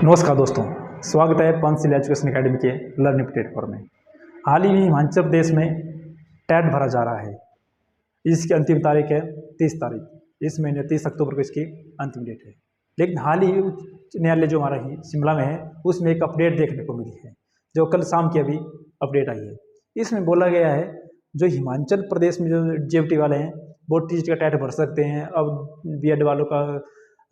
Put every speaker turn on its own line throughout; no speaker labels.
नमस्कार दोस्तों, स्वागत है पंचशील एजुकेशन एकेडमी के लर्निंग प्लेटफॉर्म में। हाल ही में हिमाचल प्रदेश में टेट भरा जा रहा है। इसकी अंतिम तारीख है 30 तारीख। इस महीने 30 अक्टूबर को इसकी अंतिम डेट है। लेकिन हाल ही उच्च न्यायालय जो हमारा शिमला में है उसमें एक अपडेट देखने को मिली है, जो कल शाम की अभी अपडेट आई है। इसमें बोला गया है जो हिमाचल प्रदेश में जो जेएफटी वाले हैं वो टीचर का टेट भर सकते हैं। अब बीएड वालों का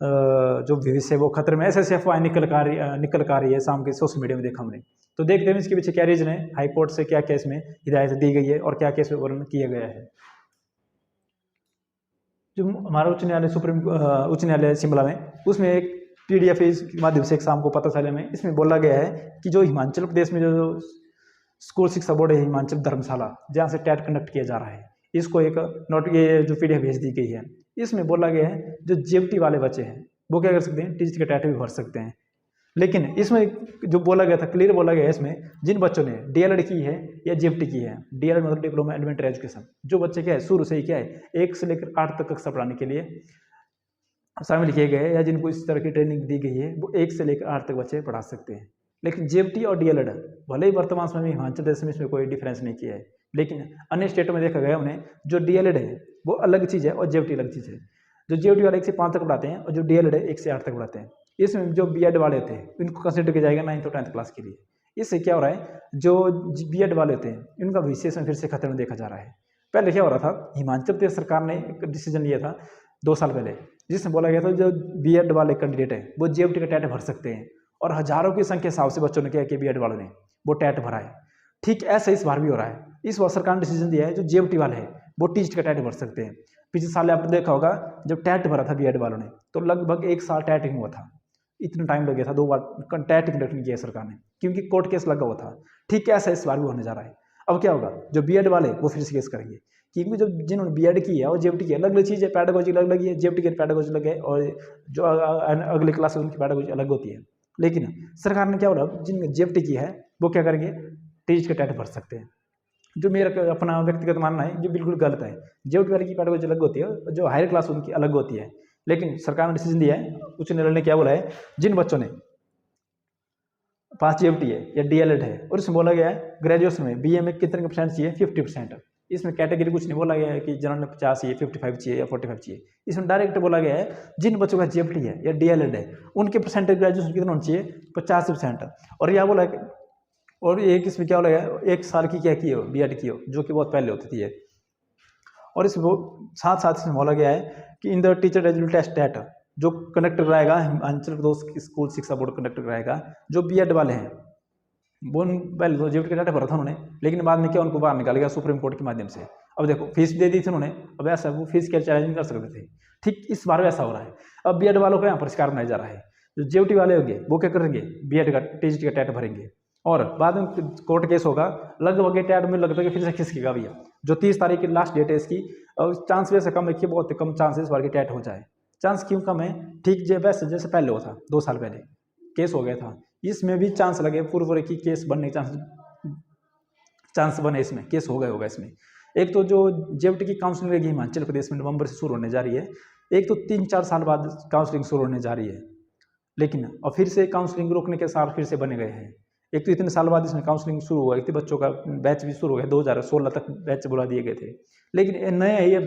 जो भविष्य है वो खतरे में, ऐसे अफवाहें निकल कर आ रही है। शाम के सोशल मीडिया में देखा हमने, तो देखते हैं इसके पीछे क्या रीजन है, हाई कोर्ट से क्या केस में हिदायत दी गई है और क्या केस में वर्णन किया गया है। जो हमारा उच्च न्यायालय शिमला में, उसमें एक पीडीएफ के माध्यम से एक शाम को पता चला में, इसमें बोला गया है कि जो हिमाचल प्रदेश में जो स्कूल शिक्षा बोर्ड है हिमाचल धर्मशाला, जहाँ से टेट कंडक्ट किया जा रहा है, इसको एक ये जो पीडीएफ भेज दी गई है। इसमें बोला गया है जो जेएफटी वाले बच्चे हैं वो क्या कर सकते हैं, टीचर के टेट भी भर सकते हैं। लेकिन इसमें जो बोला गया था, क्लियर बोला गया है इसमें, जिन बच्चों ने डीएलएड की है या जेएफटी की है, डीएलएड मतलब डिप्लोमा एलिमेंट्री एजुकेशन, जो बच्चे क्या है शुरू से ही क्या है 1 से लेकर 8 तक कक्षा पढ़ाने के लिए शामिल किए गए या जिनको इस तरह की ट्रेनिंग दी गई है, वो 1 से लेकर 8 तक बच्चे पढ़ा सकते हैं। लेकिन जेएफटी और डीएलएड भले ही वर्तमान समय में हिमाचल प्रदेश में इसमें कोई डिफरेंस नहीं किया है, लेकिन अन्य स्टेटों में देखा गया उन्हें जो डीएलएड है वो अलग चीज़ है और जेएफटी अलग चीज़ है। जो जेएफटी वाले 1 से 5 तक पढ़ाते हैं और जो डीएलएड है 1 से 8 तक पढ़ाते हैं। इसमें जो बीएड वाले होते हैं इनको कंसिडर किया जाएगा 9th और 10th क्लास के लिए। इससे क्या हो रहा है, जो बीएड वाले होते हैं इनका भविष्य फिर से खतरे में देखा जा रहा है। पहले क्या हो रहा था, हिमाचल प्रदेश सरकार ने एक डिसीजन लिया था 2 साल पहले, जिसमें बोला गया था जो बीएड वाले कैंडिडेट है वो जेएफटी का टेट भर सकते हैं, और हजारों की संख्या हिसाब से बच्चों ने क्या किया, बीएड वालों ने वो टेट भरा है। ठीक ऐसा इस बार भी हो रहा है। इस बार सरकार ने डिसीजन दिया है जो जेएफटी वाले हैं वो टीचर का टेट भर सकते हैं। पिछले साल आपने देखा होगा जब टेट भरा था बीएड वालों ने, तो लगभग 1 साल टेट ही हुआ था, इतना टाइम लग गया था। 2 बार टेट कंडक्ट नहीं किया सरकार ने क्योंकि कोर्ट केस लगा हुआ था। ठीक ऐसा इस बार भी होने जा रहा है। अब क्या होगा, जो बीएड वाले वो फिर से केस करेंगे, क्योंकि जो जिन्होंने बीएड की है और जेएफटी की अलग अलग चीज़ है, पैडागोजी अलग अलग है, जेएफटी की पैडागोजी अलग है और जो अगले क्लास है उनकी पैडागोजी अलग होती है। लेकिन सरकार ने क्या बोला, जिनने जेएफटी की है वो क्या करेंगे, टीचर का टेट भर सकते हैं। जो मेरा अपना व्यक्तिगत मानना है जो बिल्कुल गलत है। जेएफटी वाले की पैडागोजी अलग होती है, जो हायर क्लास उनकी अलग होती है। लेकिन सरकार ने डिसीजन दिया है, उच्च न्यायालय ने क्या बोला है, जिन बच्चों ने पास जेएफटी है या डीएलएड है और इसमें बोला गया है ग्रेजुएशन में बीए में कितने % चाहिए, 50%। इसमें कैटेगरी कुछ नहीं बोला गया है कि जनरल में 50 चाहिए, 55 चाहिए या 45 चाहिए। इसमें डायरेक्ट बोला गया है जिन बच्चों का जेएफटी है या डीएलएड है उनके परसेंटेज ग्रेजुएशन कितना होना चाहिए, 50%। और यह बोला है, और एक इसमें क्या बोला गया, 1 साल की क्या की हो, बीएड की हो, जो कि बहुत पहले होती थी। और इस साथ साथ इसमें बोला गया है कि in the teacher eligibility test TET जो कंडक्ट कराएगा हिमाचल प्रदेश स्कूल शिक्षा बोर्ड कंडक्ट कराएगा, जो बीएड वाले हैं वो पहले तो जेएफटी का टेट भरा था उन्होंने, लेकिन बाद में क्या उनको बाहर निकाल गया सुप्रीम कोर्ट के माध्यम से। अब देखो फीस दे दी थी उन्होंने, अब ऐसा वो फीस के चैलेंज कर सकते थे। ठीक इस बार वैसा हो रहा है। अब बीएड वालों को यहाँ पर शिकार बनाया जा रहा है। जो जेएफटी वाले होंगे वो क्या करेंगे, बीएड का टीचर का टेट भरेंगे और बाद में कोर्ट केस होगा, लगभग ये टेट में लगता है कि फिर से खिसकेगा भैया। जो 30 तारीख की लास्ट डेट है इसकी, और चांस वैसे कम है कि बहुत कम चांस है इस बार की टेट हो जाए। चांस क्यों कम है, ठीक वैसे जैसे पहले हुआ था 2 साल पहले केस हो गया था, इसमें भी चांस लगे पूरे की केस बनने के चांस बने, इसमें केस हो गया होगा। इसमें एक तो जो जेएफटी की काउंसलिंग रहेगी हिमाचल प्रदेश में नवंबर से शुरू होने जा रही है, एक तो 3-4 साल बाद काउंसलिंग शुरू होने जा रही है, लेकिन और फिर से काउंसलिंग रोकने के साथ फिर से बने गए हैं। एक तो इतने साल बाद इसमें काउंसलिंग शुरू हुआ, इतने बच्चों का बैच भी शुरू हो गया, 2016 तक बैच बुला दिए गए थे, लेकिन नए ये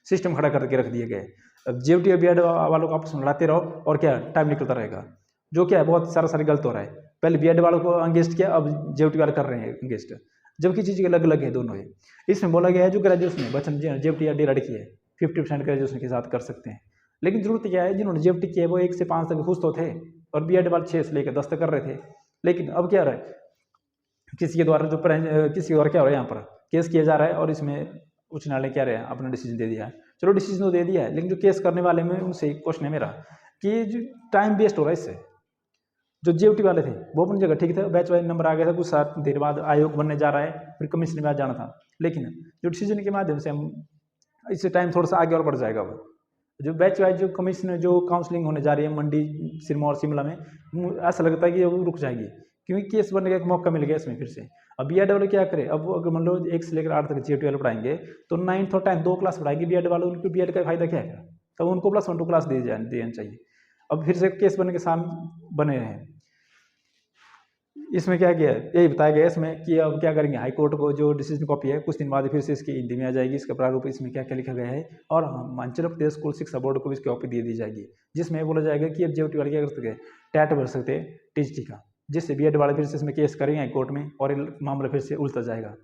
सिस्टम खड़ा करके रख दिए गए। अब जेएफटी और बीएड वालों को आपस में लड़ाते रहो और क्या टाइम निकलता रहेगा, जो क्या है बहुत सारा गलत हो रहा है। पहले बीएड वालों को अंगेस्ट किया, अब जेएफटी वाले कर रहे हैं अंगेस्ट, जबकि चीज़ अलग अलग है दोनों है। इसमें बोला गया है जो ग्रेजुएशन है बच्चन जेएफटी या डीएलएड की है 50% ग्रेजुएशन के साथ कर सकते हैं। लेकिन जरूरत क्या है, जिन्होंने जेएफटी किया है वो 1 से 5 तक खुश तो थे और बीएड वाले 6 से लेकर 10 तक कर रहे थे। लेकिन अब क्या हो रहा है, किसी के द्वारा क्या हो रहा है, यहाँ पर केस किया जा रहा है और इसमें उच्च न्यायालय क्या रहा है, अपना डिसीजन दे दिया है। चलो डिसीजन तो दे दिया है, लेकिन जो केस करने वाले में उनसे क्वेश्चन है मेरा कि जो टाइम वेस्ट हो रहा है इससे। जो जेएफटी वाले थे वो अपनी जगह ठीक थे, बैच वाइज नंबर आ गया था, कुछ साथ देर बाद आयोग बनने जा रहा है, फिर कमीशन में जाना था। लेकिन जो डिसीजन के माध्यम से हम इससे टाइम थोड़ा सा आगे और बढ़ जाएगा। वो जो बैच वाइज जो कमीशन जो काउंसलिंग होने जा रही है मंडी, सिरमौर, शिमला में, ऐसा लगता है कि वो रुक जाएगी क्योंकि केस बनने का एक मौका मिल गया इसमें फिर से। अब बीएड वाले क्या करे, अब अगर मान लो 1 से लेकर 8 तक जेएफटी वाले पढ़ाएंगे तो 9th और 10th 2 क्लास पढ़ाएंगे बीएड वाले, उनको बीएड का फायदा क्या है, तब उनको +1 2 क्लास दे देना चाहिए। अब फिर से केस बनने के साथ बने रहें। इसमें क्या किया यही बताया गया इसमें कि अब क्या करेंगे, हाई कोर्ट को जो डिसीजन कॉपी है कुछ दिन बाद फिर से इसकी हिंदी में आ जाएगी, इसका प्रारूप इसमें क्या क्या लिखा गया है, और हिमाचल प्रदेश स्कूल शिक्षा बोर्ड को भी इसकी कॉपी दे दी जाएगी, जिसमें बोला जाएगा कि अब जेईटी वाले क्या कर सकते हैं, टैट भर सकते हैं टीजीटी का, जिससे बीएड वाले फिर से इसमें केस करेंगे हाई कोर्ट में और मामला फिर से उलझता जाएगा।